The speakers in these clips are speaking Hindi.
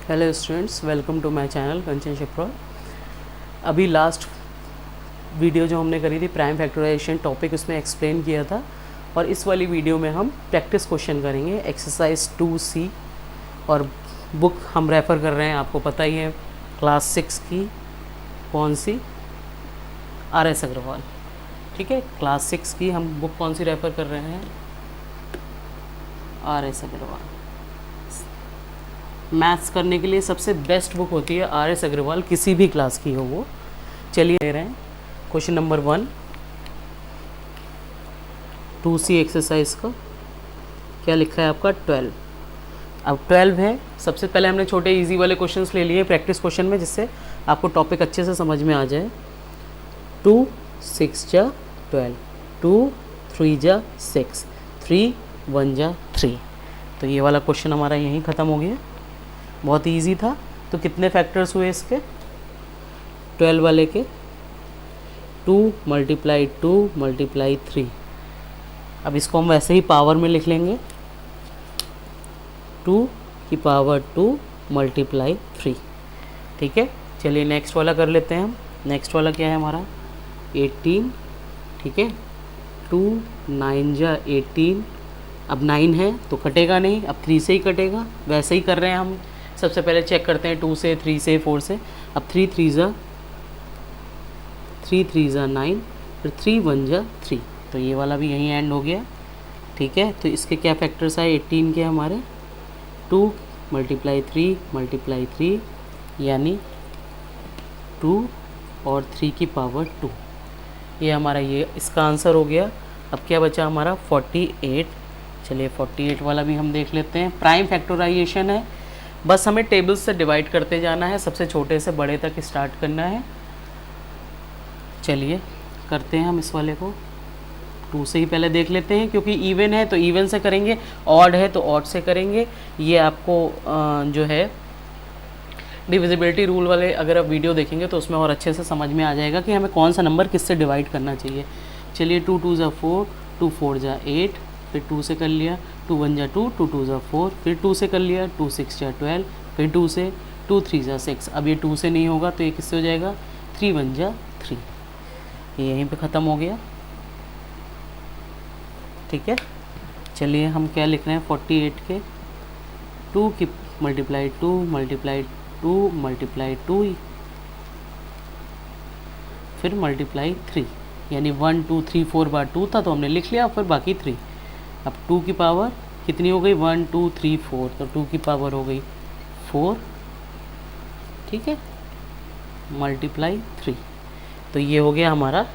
Hello students, welcome to my channel Kanchan Shipra. अभी लास्ट वीडियो जो हमने करी थी प्राइम फैक्टराइजेशन टॉपिक, उसमें एक्सप्लेन किया था, और इस वाली वीडियो में हम प्रैक्टिस क्वेश्चन करेंगे एक्सरसाइज 2C। और बुक हम रेफ़र कर रहे हैं, आपको पता ही है, क्लास 6 की कौन सी, RS अग्रवाल। ठीक है, क्लास 6 की हम बुक कौन सी रेफ़र कर रहे हैं, RS अग्रवाल। मैथ्स करने के लिए सबसे बेस्ट बुक होती है RS अग्रवाल, किसी भी क्लास की हो वो। चलिए ले रहे हैं क्वेश्चन नंबर 1 2C एक्सरसाइज का। क्या लिखा है आपका 12। अब 12 है। सबसे पहले हमने छोटे इजी वाले क्वेश्चंस ले लिए प्रैक्टिस क्वेश्चन में, जिससे आपको टॉपिक अच्छे से समझ में आ जाए। 2 6 जा 12, 2 3 जा 6, 3 1 जा 3। तो ये वाला क्वेश्चन हमारा यहीं ख़त्म हो गया। बहुत इजी था। तो कितने फैक्टर्स हुए इसके 12 वाले के, 2 × 2 × 3। अब इसको हम वैसे ही पावर में लिख लेंगे, 2 की पावर 2 × 3। ठीक है, चलिए नेक्स्ट वाला कर लेते हैं हम। नेक्स्ट वाला क्या है हमारा 18। ठीक है, 2 9 जा 18। अब 9 है तो कटेगा नहीं, अब 3 से ही कटेगा। वैसे ही कर रहे हैं हम, सबसे पहले चेक करते हैं 2 से, 3 से, 4 से। अब 3 3 जा 9, फिर 3 1 जा 3। तो ये वाला भी यहीं एंड हो गया। ठीक है, तो इसके क्या फैक्टर्स आए 18 के हमारे, 2 × 3 × 3, यानी 2 और 3 की पावर 2। ये हमारा ये इसका आंसर हो गया। अब क्या बचा हमारा 48। चलिए 48 वाला भी हम देख लेते हैं। प्राइम फैक्टराइजेशन है, बस हमें टेबल्स से डिवाइड करते जाना है, सबसे छोटे से बड़े तक स्टार्ट करना है। चलिए करते हैं हम इस वाले को। 2 से ही पहले देख लेते हैं, क्योंकि इवन है तो इवन से करेंगे, ऑड है तो ऑड से करेंगे। ये आपको जो है डिविजिबिलिटी रूल वाले अगर आप वीडियो देखेंगे तो उसमें और अच्छे से समझ में आ जाएगा कि हमें कौन सा नंबर किससे डिवाइड करना चाहिए। चलिए 2 2 जा 4, 2 4 जा 8, फिर 2 से कर लिया, 2 1 जा 2, 2 2 जा 4, फिर 2 से कर लिया, 2 6 जा 12, फिर 2 से, 2 3 जा 6। अब ये 2 से नहीं होगा तो ये किससे हो जाएगा, 3 1 जा 3। ये यहीं पे ख़त्म हो गया। ठीक है, चलिए हम क्या लिख रहे हैं 48 के, 2 की × 2 × 2 × 2, फिर × 3, यानी 1 2 3 4 बार 2 था तो हमने लिख लिया, फिर बाकी 3। अब 2 की पावर कितनी हो गई, 1 2 3 4, तो 2 की पावर हो गई 4। ठीक है, × 3। तो ये हो गया हमारा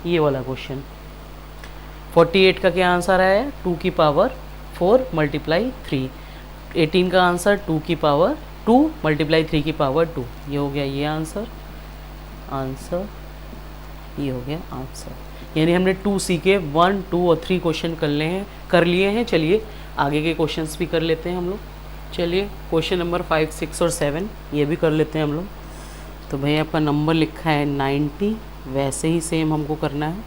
ये वाला क्वेश्चन। 48 का क्या आंसर आया, 2 की पावर 4 × 3। 18 का आंसर 2 की पावर 2 × 3 की पावर 2। ये हो गया ये आंसर, ये हो गया आंसर। यानी हमने 2C के 1 2 और 3 क्वेश्चन कर लिए हैं। चलिए आगे के क्वेश्चंस भी कर लेते हैं हम लोग। चलिए क्वेश्चन नंबर 5 6 और 7 ये भी कर लेते हैं हम लोग। तो भाई आपका नंबर लिखा है 90, वैसे ही सेम हमको करना है।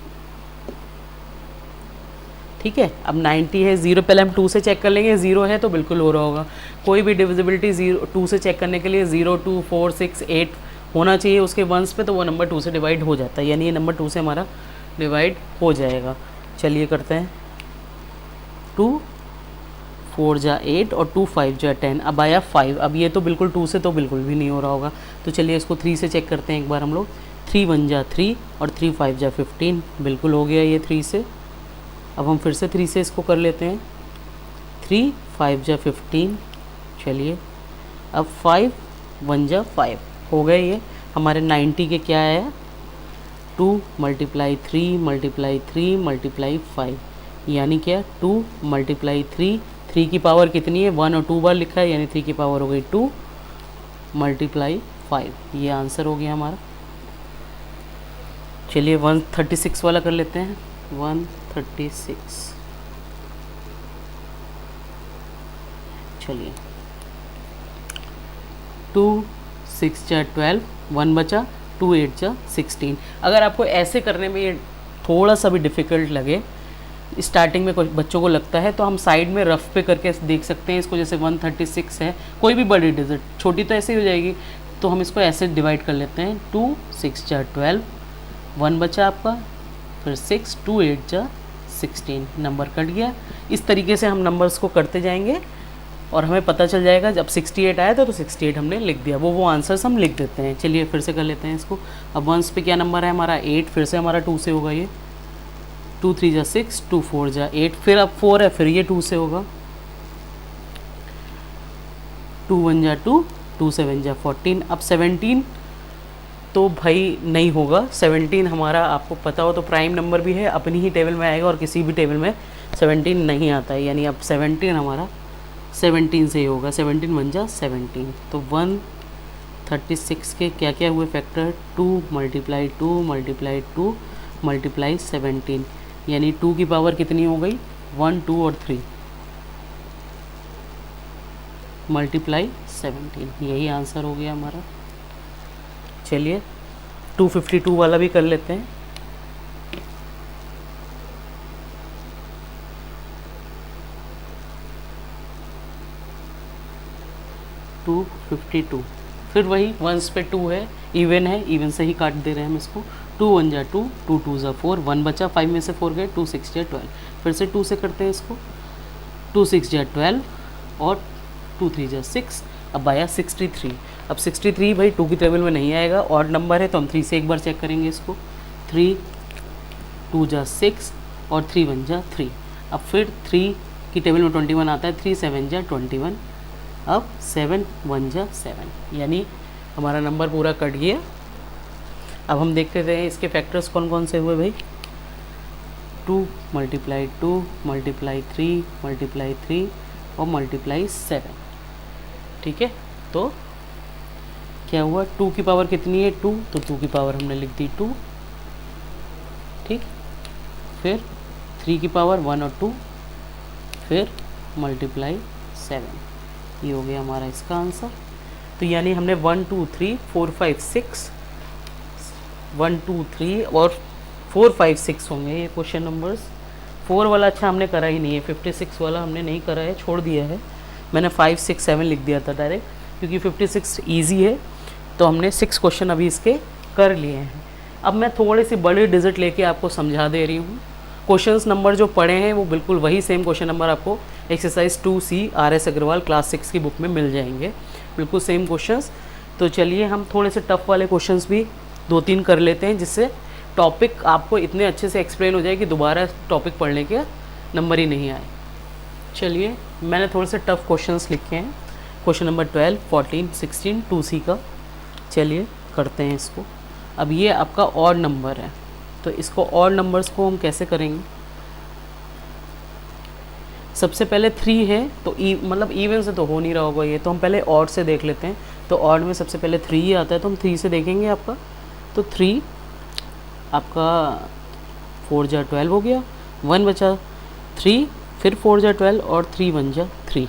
ठीक है, अब 90 है, 0 पहले हम 2 से चेक कर लेंगे, 0 है तो बिल्कुल हो रहा होगा। कोई भी डिविजिबिलिटी 2 से चेक करने के लिए 0 2 4 6 8 होना चाहिए उसके वंस पे, तो वो नंबर 2 से डिवाइड हो जाता है, यानी ये नंबर 2 से हमारा डिवाइड हो जाएगा। चलिए करते हैं, 2 4 जा 8 और 2 5 जा 10। अब आया 5। अब ये तो बिल्कुल 2 से तो बिल्कुल भी नहीं हो रहा होगा, तो चलिए इसको 3 से चेक करते हैं एक बार हम लोग। 3 1 जा 3 और 3 5 जा 15, बिल्कुल हो गया ये 3 से। अब हम फिर से 3 से इसको कर लेते हैं, 3 5 जा 15। चलिए अब 5 1 जा 5 हो गए ये हमारे 90 के। क्या आया, 2 × 3 × 3 × 5, यानी क्या 2 × 3। 3 की पावर कितनी है, 1 और 2 बार लिखा है, यानी 3 की पावर हो गई 2 × 5। ये आंसर हो गया हमारा। चलिए 136 वाला कर लेते हैं, 136। चलिए 2 6 जा 12, 1 बचा, 2 8 जा 16। अगर आपको ऐसे करने में ये थोड़ा सा भी डिफ़िकल्ट लगे, स्टार्टिंग में कुछ बच्चों को लगता है, तो हम साइड में रफ पे करके देख सकते हैं इसको। जैसे 136 है, कोई भी बड़ी डिजिट, छोटी तो ऐसे ही हो जाएगी, तो हम इसको ऐसे डिवाइड कर लेते हैं। 2 6 जा 12, 1 बचा आपका, फिर 6 2 8 जा 16, नंबर कट गया। इस तरीके से हम नंबर्स को करते जाएंगे और हमें पता चल जाएगा। जब 68 आया था तो 68 हमने लिख दिया, वो आंसर्स हम लिख देते हैं। चलिए फिर से कर लेते हैं इसको। अब वंस पे क्या नंबर है हमारा 8, फिर से हमारा 2 से होगा ये। 2 3 जा 6, 2 4 जा 8, फिर अब 4 है, फिर ये 2 से होगा। 2 1 जा 2, 2 7 जा 14। अब 17 तो भाई नहीं होगा। 17 हमारा आपको पता हो तो प्राइम नंबर भी है, अपनी ही टेबल में आएगा और किसी भी टेबल में 17 नहीं आता है, यानी अब 17 हमारा 17 से ही होगा। 17 1 जा 17, तो 136 के क्या क्या हुए फैक्टर, 2 मल्टीप्लाई 2 मल्टीप्लाई 2 मल्टीप्लाई 17, यानी 2 की पावर कितनी हो गई, 1 2 और 3 मल्टीप्लाई 17, यही आंसर हो गया हमारा। चलिए 252 वाला भी कर लेते हैं। टू 52, फिर वही वंस पे 2 है, इवन है, इवन से ही काट दे रहे हैं हम इसको। 2 1 जा 2, 2 2 जा 4, 1 बचा, 5 में से 4 गए, 2 6 जा 12, फिर से 2 से करते हैं इसको। 2 6 जा 12 और 2 3 जा 6, अब आया 63। अब 63 भाई 2 की टेबल में नहीं आएगा, ऑड नंबर है, तो हम 3 से एक बार चेक करेंगे इसको। 3 2 जा 6 और 3 1 जा 3, अब फिर 3 की टेबल में 21 आता है, 3 7 जा 21, अब 7 1 जा 7, यानी हमारा नंबर पूरा कट गया। अब हम देखते हैं इसके फैक्टर्स कौन कौन से हुए भाई। 2 मल्टीप्लाई 2 मल्टीप्लाई 3 मल्टीप्लाई 3 और मल्टीप्लाई 7, ठीक है। तो क्या हुआ, 2 की पावर कितनी है 2, तो 2 की पावर हमने लिख दी 2, ठीक। फिर 3 की पावर 1 और 2, फिर मल्टीप्लाई 7, ये हो गया हमारा इसका आंसर। तो यानी हमने 1 2 3 4 5 6 1 2 3 और 4 5 6 होंगे ये क्वेश्चन नंबर्स। 4 वाला अच्छा हमने करा ही नहीं है, 56 वाला हमने नहीं करा है, छोड़ दिया है। मैंने 5 6 7 लिख दिया था डायरेक्ट, क्योंकि 56 ईजी है, तो हमने 6 क्वेश्चन अभी इसके कर लिए हैं। अब मैं थोड़े से बड़े डिजिट लेके आपको समझा दे रही हूँ। क्वेश्चंस नंबर जो पढ़े हैं वो बिल्कुल वही सेम क्वेश्चन नंबर आपको exercise 2C RS Agarwal class 6 की बुक में मिल जाएंगे, बिल्कुल सेम क्वेश्चंस। तो चलिए हम थोड़े से टफ वाले क्वेश्चंस भी 2-3 कर लेते हैं, जिससे टॉपिक आपको इतने अच्छे से एक्सप्लेन हो जाए कि दोबारा टॉपिक पढ़ने के नंबर ही नहीं आए। चलिए मैंने थोड़े से टफ क्वेश्चंस लिखे हैं, क्वेश्चन नंबर 12 14 16 2C का। चलिए करते हैं इसको। अब ये आपका ऑड नंबर है, तो इसको ऑड नंबर्स को हम कैसे करेंगे। सबसे पहले 3 है, तो मतलब इवन से तो हो नहीं रहा होगा ये, तो हम पहले ऑड से देख लेते हैं। तो ऑड में सबसे पहले 3 ही आता है, तो हम 3 से देखेंगे आपका। तो 3 आपका 4 जा 12 हो गया, 1 बचा 3, फिर 4 जा 12 और 3 1 जा 3।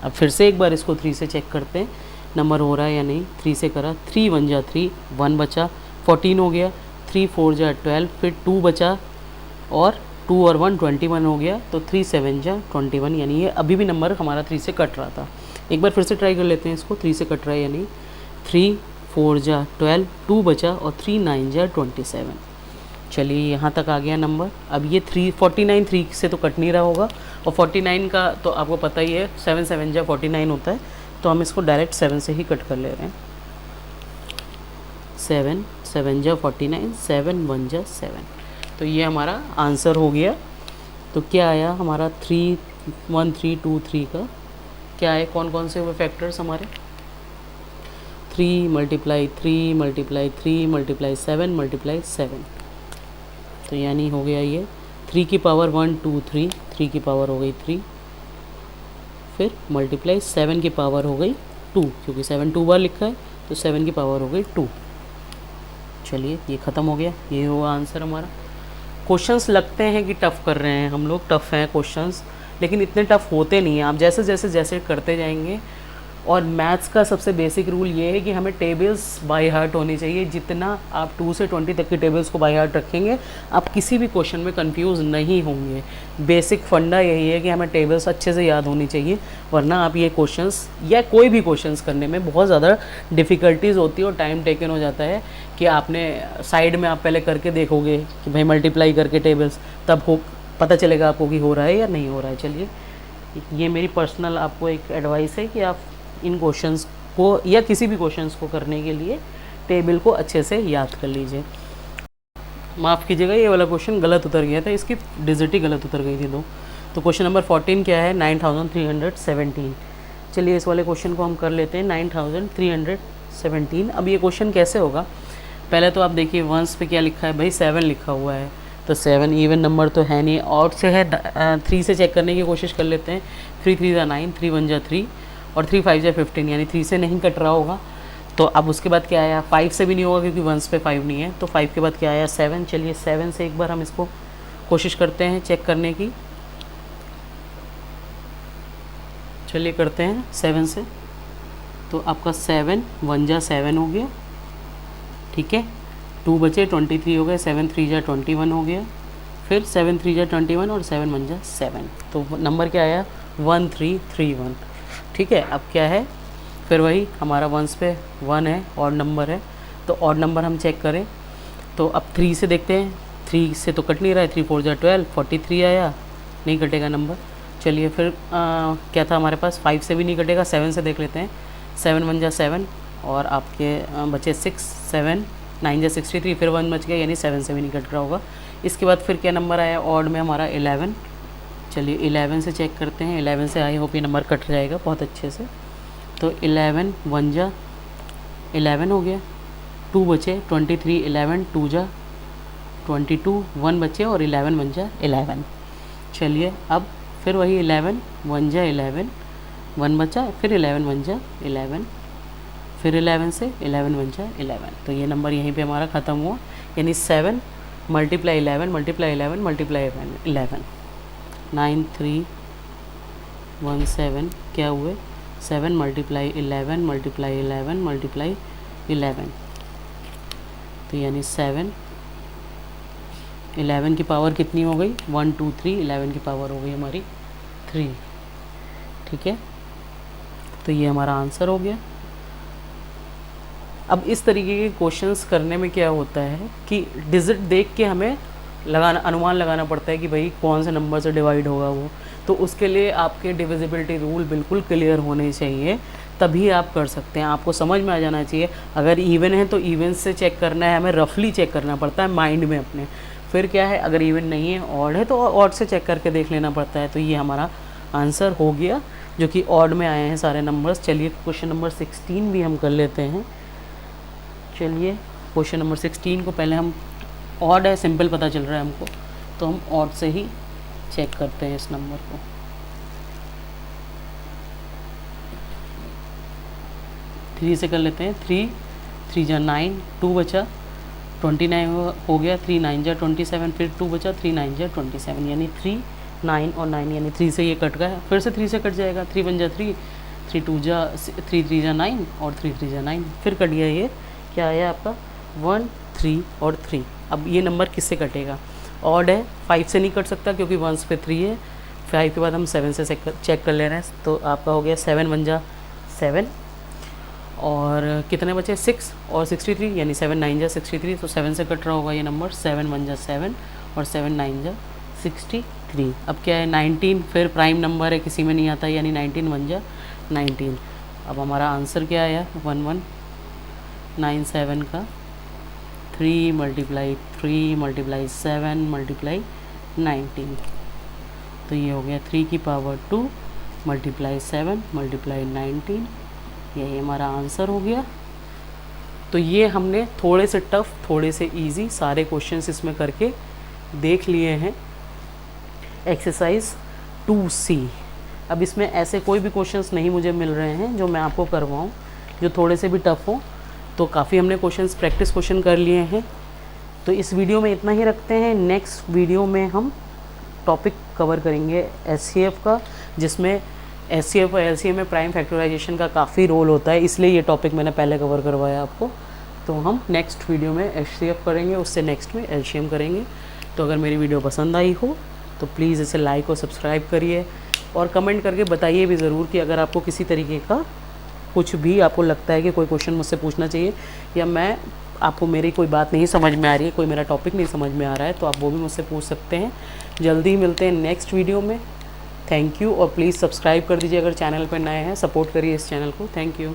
अब फिर से एक बार इसको 3 से चेक करते हैं नंबर हो रहा है या नहीं। 3 से करा, 3 1 जा 3, 1 बचा, 14 हो गया, 3 4 जा 12, फिर 2 बचा और 2 और 1 21 हो गया, तो 3 7 जा 21, यानी ये अभी भी नंबर हमारा 3 से कट रहा था। एक बार फिर से ट्राई कर लेते हैं इसको, 3 से कट रहा है या नहीं। 3 4 जा 12, 2 बचा और 3 9 जा 27। चलिए यहाँ तक आ गया नंबर। अब ये 49 3 से तो कट नहीं रहा होगा, और 49 का तो आपको पता ही है 7 7 जा 49 होता है, तो हम इसको डायरेक्ट 7 से ही कट कर ले रहे हैं। 7 7 जा 49, 7 1 जा 7, तो ये हमारा आंसर हो गया। तो क्या आया हमारा 3 1 3 2 3 का क्या है, कौन कौन से हुए फैक्टर्स हमारे। 3 मल्टीप्लाई 3 मल्टीप्लाई 3 मल्टीप्लाई 7 मल्टीप्लाई 7, तो यानी हो गया ये 3 की पावर 1 2 3, 3 की पावर हो गई 3, फिर मल्टीप्लाई 7 की पावर हो गई 2, क्योंकि 7 2 बार लिखा है, तो 7 की पावर हो गई 2। चलिए ये ख़त्म हो गया, ये हुआ आंसर हमारा। क्वेश्चंस लगते हैं कि टफ़ कर रहे हैं हम लोग, टफ़ हैं क्वेश्चंस, लेकिन इतने टफ़ होते नहीं हैं। आप जैसे जैसे जैसे करते जाएंगे और मैथ्स का सबसे बेसिक रूल ये है कि हमें टेबल्स बाय हार्ट होनी चाहिए। जितना आप 2 से 20 तक की टेबल्स को बाय हार्ट रखेंगे आप किसी भी क्वेश्चन में कंफ्यूज नहीं होंगे। बेसिक फंडा यही है कि हमें टेबल्स अच्छे से याद होनी चाहिए, वरना आप ये क्वेश्चंस या कोई भी क्वेश्चंस करने में बहुत ज़्यादा डिफ़िकल्टीज़ होती है और टाइम टेकन हो जाता है कि आपने साइड में आप पहले करके देखोगे कि भाई मल्टीप्लाई करके टेबल्स, तब हो पता चलेगा आपको कि हो रहा है या नहीं हो रहा है। चलिए, ये मेरी पर्सनल आपको एक एडवाइस है कि आप इन क्वेश्चंस को या किसी भी क्वेश्चंस को करने के लिए टेबल को अच्छे से याद कर लीजिए। माफ़ कीजिएगा, ये वाला क्वेश्चन गलत उतर गया था, इसकी डिजिट ही गलत उतर गई थी दो। तो क्वेश्चन नंबर 14 क्या है? 9317। चलिए इस वाले क्वेश्चन को हम कर लेते हैं। 9317। अब ये क्वेश्चन कैसे होगा? पहले तो आप देखिए वंस पे क्या लिखा है भाई, 7 लिखा हुआ है, तो 7 इवन नंबर तो है नहीं, ऑड से है। 3 से चेक करने की कोशिश कर लेते हैं। 3 3 जा 9, 3 1 जा 3 और 3 5 जा 15, यानी 3 से नहीं कट रहा होगा। तो अब उसके बाद क्या आया? 5 से भी नहीं होगा क्योंकि वंस पे 5 नहीं है, तो 5 के बाद क्या आया? 7। चलिए 7 से एक बार हम इसको कोशिश करते हैं चेक करने की। चलिए करते हैं 7 से। तो आपका 7 1 जा 7 हो गया, ठीक है। 2 बचे 23 हो गए, 7 3 जा 21 हो गया, फिर 7 3 जा 21 और 7 1 जा 7। तो नंबर क्या आया? 1331, ठीक है। अब क्या है? फिर वही हमारा वंस पे 1 है, ऑड नंबर है, तो ऑड नंबर हम चेक करें तो अब 3 से देखते हैं। 3 से तो कट नहीं रहा है, 3 4 जा 12, 43 आया, नहीं कटेगा नंबर। चलिए फिर क्या था हमारे पास? 5 से भी नहीं कटेगा, 7 से देख लेते हैं। 7 1 जा 7 और आपके बचे 6, 7 9 जा 63, फिर 1 बच गया, यानी 7 से भी नहीं कट रहा होगा। इसके बाद फिर क्या नंबर आया ऑड में? हमारा 11। चलिए 11 से चेक करते हैं। 11 से आई होप ये नंबर कट जाएगा बहुत अच्छे से। तो 11 1 जा 11 हो गया, 2 बचे 23, 11 2 जा 22, 1 बचे और 11 1 जा 11। चलिए अब फिर वही 11 1 जा 11, 1 बचा, फिर 11 1 जा 11, फिर 11 से 11 1 जा 11। तो ये नंबर यहीं पे हमारा ख़त्म हुआ, यानी 7 मल्टीप्लाई 11 मल्टीप्लाई 11 मल्टीप्लाई 11, 9317 क्या हुए? 7 मल्टीप्लाई 11 मल्टीप्लाई 11 मल्टीप्लाई 11, तो यानी 7 11 की पावर कितनी हो गई? 1 2 3, 11 की पावर हो गई हमारी 3, ठीक है। तो ये हमारा आंसर हो गया। अब इस तरीके के क्वेश्चंस करने में क्या होता है कि डिजिट देख के हमें अनुमान लगाना पड़ता है कि भाई कौन से नंबर से डिवाइड होगा वो। तो उसके लिए आपके डिविजिबिलिटी रूल बिल्कुल क्लियर होने चाहिए, तभी आप कर सकते हैं। आपको समझ में आ जाना चाहिए। अगर इवन है तो इवन से चेक करना है, हमें रफली चेक करना पड़ता है माइंड में अपने। फिर क्या है, अगर इवन नहीं है ऑड है तो ऑड से चेक करके देख लेना पड़ता है। तो ये हमारा आंसर हो गया, जो कि ऑड में आए हैं सारे नंबर्स। चलिए क्वेश्चन नंबर 16 भी हम कर लेते हैं। चलिए क्वेश्चन नंबर 16 को पहले हम, ऑड है, सिंपल पता चल रहा है हमको, तो हम ऑड से ही चेक करते हैं इस नंबर को। थ्री से कर लेते हैं। 3 3 जा 9, 2 बचा 29 हो गया, 3 9 जा 27, फिर 2 बचा 3 9 जा 27, यानी 3 9 और 9, यानी 3 से ये कट गया, फिर से 3 से कट जाएगा। 3 1 जा 3, 3 2 जा 3 3 जा 9 और 3 3 जा 9, फिर कट गया। ये क्या आया आपका? 1 3 और 3। अब ये नंबर किससे कटेगा? ऑड है, 5 से नहीं कट सकता क्योंकि 1 पे 3 है। 5 के बाद हम 7 से चेक कर ले रहे हैं, तो आपका हो गया 7 1 जा 7 और कितने बचे? 6 और 63, यानी 7 9 जा 63, तो 7 से कट रहा होगा ये नंबर। 7 1 जा 7 और 7 9 जा 63। अब क्या है? 19 फिर प्राइम नंबर है, किसी में नहीं आता, यानी 19 1 जा 19। अब हमारा आंसर क्या आया? 1197 का 3 मल्टीप्लाई 3 मल्टीप्लाई 7 मल्टीप्लाई 19, तो ये हो गया 3 की पावर 2 मल्टीप्लाई 7 मल्टीप्लाई 19, यही हमारा आंसर हो गया। तो ये हमने थोड़े से टफ थोड़े से इजी सारे क्वेश्चंस इसमें करके देख लिए हैं। Exercise 2C। अब इसमें ऐसे कोई भी क्वेश्चंस नहीं मुझे मिल रहे हैं जो मैं आपको करवाऊँ जो थोड़े से भी टफ हो। तो काफ़ी हमने क्वेश्चंस प्रैक्टिस क्वेश्चन कर लिए हैं। तो इस वीडियो में इतना ही रखते हैं। नेक्स्ट वीडियो में हम टॉपिक कवर करेंगे SCF का, जिसमें HCF और LCM में प्राइम फैक्टराइजेशन का काफ़ी रोल होता है, इसलिए ये टॉपिक मैंने पहले कवर करवाया आपको। तो हम नेक्स्ट वीडियो में HCF करेंगे, उससे नेक्स्ट में LCM करेंगे। तो अगर मेरी वीडियो पसंद आई हो तो प्लीज़ इसे लाइक और सब्सक्राइब करिए, और कमेंट करके बताइए भी ज़रूर कि अगर आपको किसी तरीके का कुछ भी आपको लगता है कि कोई क्वेश्चन मुझसे पूछना चाहिए, या मैं आपको मेरी कोई बात नहीं समझ में आ रही है, कोई मेरा टॉपिक नहीं समझ में आ रहा है, तो आप वो भी मुझसे पूछ सकते हैं। जल्दी ही मिलते हैं नेक्स्ट वीडियो में। थैंक यू, और प्लीज़ सब्सक्राइब कर दीजिए अगर चैनल पर नए हैं, सपोर्ट करिए इस चैनल को। Thank you.